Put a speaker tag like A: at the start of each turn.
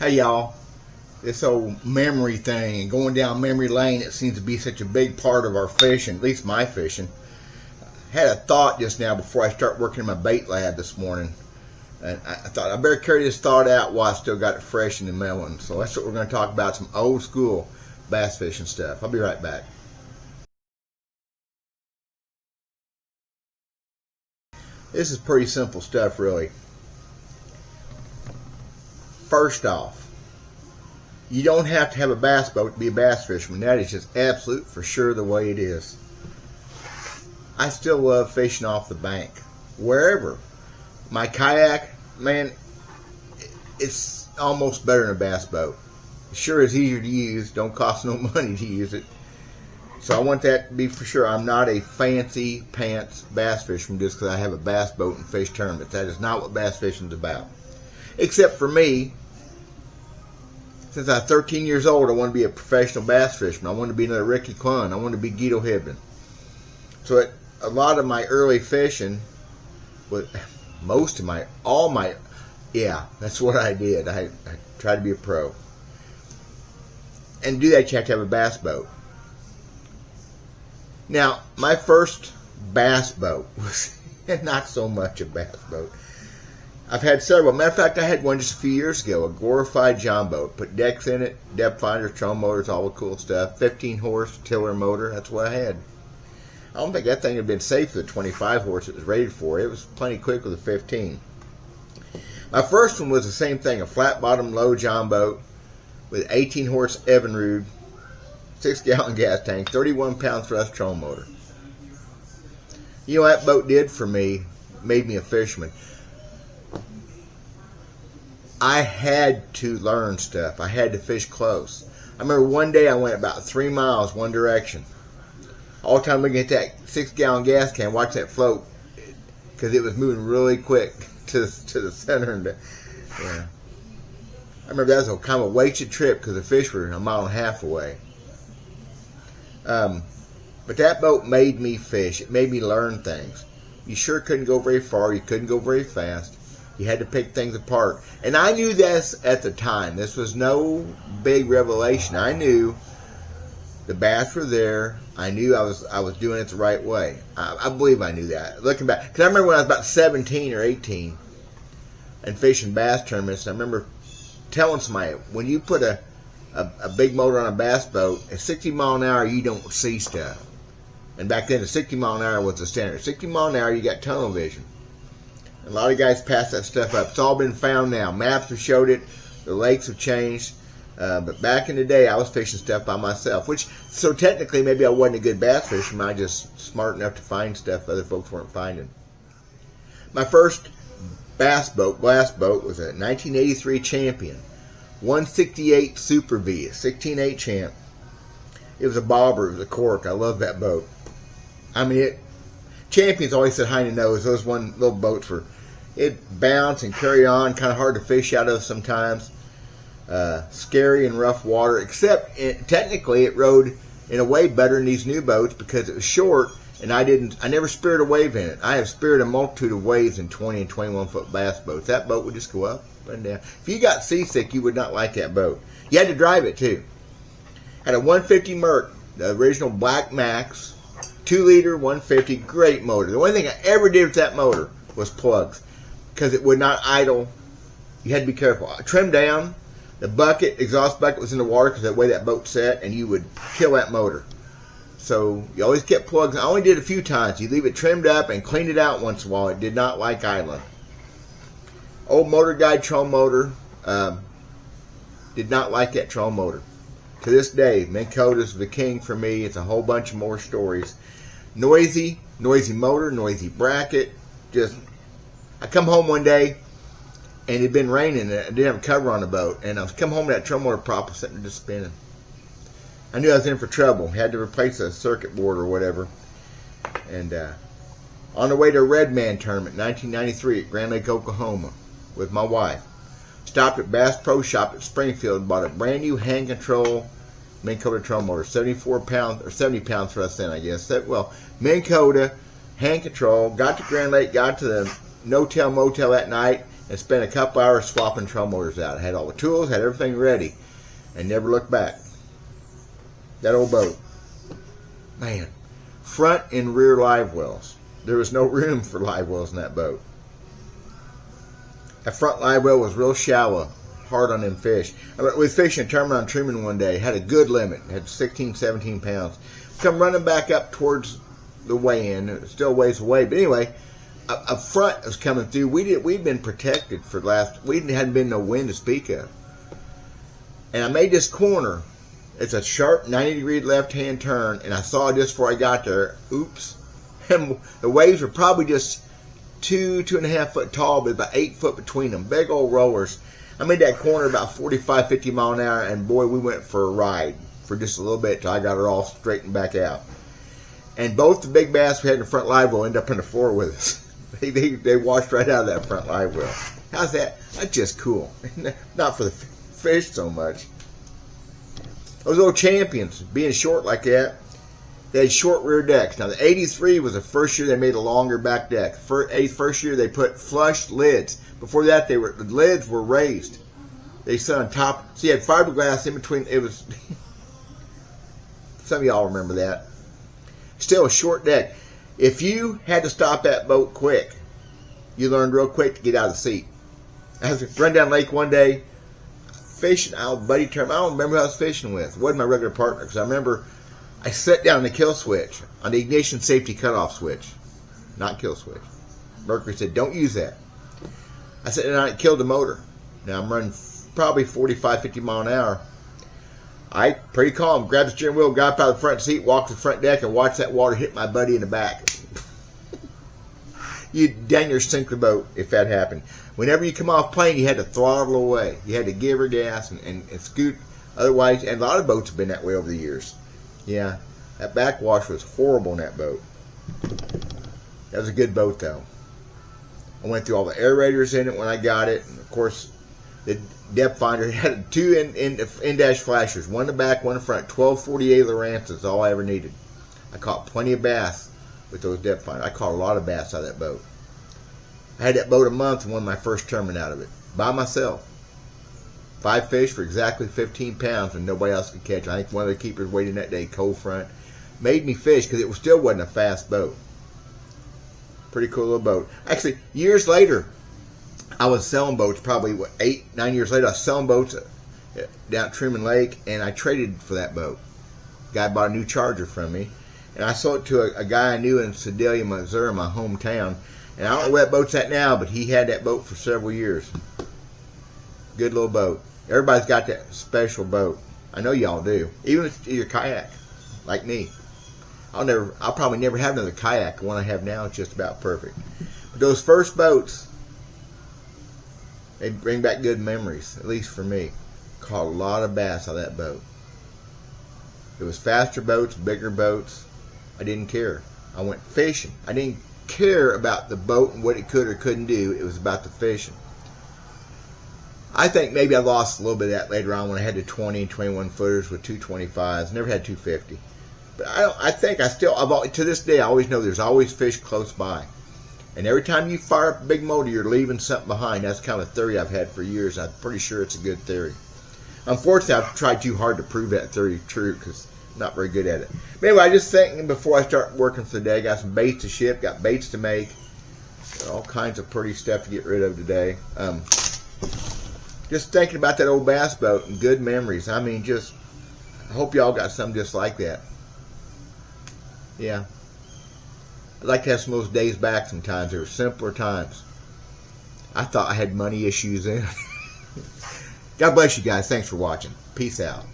A: Hey y'all, this old memory thing and going down memory lane, it seems to be such a big part of our fishing, at least my fishing. I had a thought just now before I start working in my bait lab this morning. And I thought I better carry this thought out while I still got it fresh in the melon. So that's what we're going to talk about, some old school bass fishing stuff. I'll be right back. This is pretty simple stuff, really. First off, you don't have to have a bass boat to be a bass fisherman. That is just absolute for sure the way it is. I still love fishing off the bank. Wherever. My kayak, man, it's almost better than a bass boat. It sure is easier to use. Don't cost no money to use it. So I want that to be for sure. I'm not a fancy pants bass fisherman just because I have a bass boat and fish tournaments. That is not what bass fishing is about. Except for me, since I'm 13 years old, I want to be a professional bass fisherman. I want to be another Ricky Clunn. I want to be Guido Hibben. So a lot of my early fishing, yeah, that's what I did. I tried to be a pro. And to do that, you have to have a bass boat. Now, my first bass boat was not so much a bass boat. I've had several. Matter of fact, I had one just a few years ago, a glorified John boat. Put decks in it, depth finders, trolling motors, all the cool stuff. 15 horse tiller motor, that's what I had. I don't think that thing had been safe for the 25 horse it was rated for. It was plenty quick with a 15. My first one was the same thing, a flat bottom low John boat with 18 horse Evinrude, 6-gallon gas tank, 31 pound thrust trolling motor. You know what that boat did for me? Made me a fisherman. I had to learn stuff. I had to fish close. I remember one day I went about 3 miles one direction. All the time looking at that 6-gallon gas can, watch that float, because it was moving really quick to the center. And yeah. I remember that was a kind of a wasted trip because the fish were 1.5 miles away. But that boat made me fish. It made me learn things. You sure couldn't go very far. You couldn't go very fast. You had to pick things apart. And I knew this at the time. This was no big revelation. I knew the bass were there. I knew I was doing it the right way. I believe I knew that. Looking back. Because I remember when I was about 17 or 18 and fishing bass tournaments, I remember telling somebody, when you put a big motor on a bass boat, at 60 mile an hour, you don't see stuff. And back then, the 60 mile an hour was the standard. 60 mile an hour, you got tunnel vision. A lot of guys pass that stuff up. It's all been found now. Maps have showed it. The lakes have changed. But back in the day, I was fishing stuff by myself. So technically, maybe I wasn't a good bass fisherman. I just smart enough to find stuff other folks weren't finding. My first glass boat, was a 1983 Champion. 168 Super V, a 16.8 champ. It was a bobber. It was a cork. I love that boat. I mean, Champions always said high to nose. Those one little boats were, it bounce and carry on, kind of hard to fish out of sometimes. Scary and rough water, except technically it rode in a way better than these new boats because it was short and I never speared a wave in it. I have speared a multitude of waves in 20 and 21 foot bass boats. That boat would just go up and down. If you got seasick, you would not like that boat. You had to drive it too. Had a 150 Merc, the original Black Max, 2-liter 150, great motor. The only thing I ever did with that motor was plugs because it would not idle. You had to be careful. Trim down. The bucket, exhaust bucket was in the water because of the way that boat set, and you would kill that motor. So you always kept plugs. I only did it a few times. You leave it trimmed up and cleaned it out once in a while. It did not like idling. Old Motor Guide trolling motor, did not like that trolling motor. To this day, Minn Kota's the king for me. It's a whole bunch of more stories. Noisy motor, noisy bracket. I come home one day, and it had been raining, and I didn't have a cover on the boat. And I was coming home with that trolling motor prop was sitting there just spinning. I knew I was in for trouble. Had to replace a circuit board or whatever. And on the way to a Redman tournament, 1993 at Grand Lake, Oklahoma, with my wife. Stopped at Bass Pro Shop at Springfield, bought a brand new hand control Minn Kota trolling motor, 74 pounds or 70 pounds thrust in, I guess. Minn Kota hand control. Got to Grand Lake, got to the no-tell motel that night, and spent a couple hours swapping troll motors out. I had all the tools, had everything ready, and never looked back. That old boat. Man. Front and rear live wells. There was no room for live wells in that boat. That front live well was real shallow, hard on them fish. I was fishing a tournament on Truman one day, had a good limit, had 16, 17 pounds. Come running back up towards the weigh-in, it was still ways away, but anyway, a front was coming through. We'd been protected for we hadn't been no wind to speak of. And I made this corner. It's a sharp 90-degree left-hand turn, and I saw just before I got there, oops, and the waves were probably just 2.5 foot tall, but about 8 foot between them. Big old rollers. I made that corner about 45, 50 mile an hour, and boy, we went for a ride for just a little bit till I got it all straightened back out. And both the big bass we had in the front live well ended up on the floor with us. They washed right out of that front live well. How's that? That's just cool. Not for the fish so much. Those old champions, being short like that, they had short rear decks. Now, the 83 was the first year they made a longer back deck. First year they put flush lids. Before that, the lids were raised. They sat on top. So you had fiberglass in between. It was, some of y'all remember that. Still a short deck. If you had to stop that boat quick, you learned real quick to get out of the seat. I was running down lake one day, fishing out buddy term. I don't remember who I was fishing with. It wasn't my regular partner, because I remember I set down the kill switch on the ignition safety cutoff switch, not kill switch. Mercury said, don't use that. I set it down and killed the motor. Now I'm running probably 45, 50 mile an hour. I, pretty calm, grabbed the steering wheel, got up out of the front seat, walked to the front deck, and watched that water hit my buddy in the back. You'd dang near sink the boat if that happened. Whenever you come off plane, you had to throttle away. You had to give her gas and scoot. Otherwise, and a lot of boats have been that way over the years. Yeah, that backwash was horrible in that boat. That was a good boat, though. I went through all the aerators in it when I got it. And, of course, the depth finder had two in-dash flashers, one in the back, one in the front. 1248 Lowrance is all I ever needed. I caught plenty of bass with those depth finders. I caught a lot of bass out of that boat. I had that boat a month and won my first tournament out of it by myself. 5 fish for exactly 15 pounds and nobody else could catch. I think one of the keepers waiting that day, cold front, made me fish because it still wasn't a fast boat. Pretty cool little boat. Actually, years later, I was selling boats, probably 8, 9 years later, I was selling boats down at Truman Lake, and I traded for that boat. Guy bought a new Charger from me, and I sold it to a guy I knew in Sedalia, Missouri, my hometown. And I don't know where that boat's at now, but he had that boat for several years. Good little boat. Everybody's got that special boat. I know y'all do. Even if you're kayak, like me. I'll probably never have another kayak. The one I have now is just about perfect. But those first boats, they bring back good memories, at least for me. Caught a lot of bass out of that boat. It was faster boats, bigger boats. I didn't care. I went fishing. I didn't care about the boat and what it could or couldn't do. It was about the fishing. I think maybe I lost a little bit of that later on when I had the 20 and 21 footers with 225s. Never had 250. But I think to this day, I always know there's always fish close by. And every time you fire up a big motor, you're leaving something behind. That's kind of a theory I've had for years. I'm pretty sure it's a good theory. Unfortunately, I've tried too hard to prove that theory true because I'm not very good at it. But anyway, I just think before I start working for the day, got some baits to ship, got baits to make, got all kinds of pretty stuff to get rid of today. Just thinking about that old bass boat and good memories. I mean, I hope y'all got something just like that. Yeah. I'd like to have some of those days back sometimes. They were simpler times. I thought I had money issues then. God bless you guys. Thanks for watching. Peace out.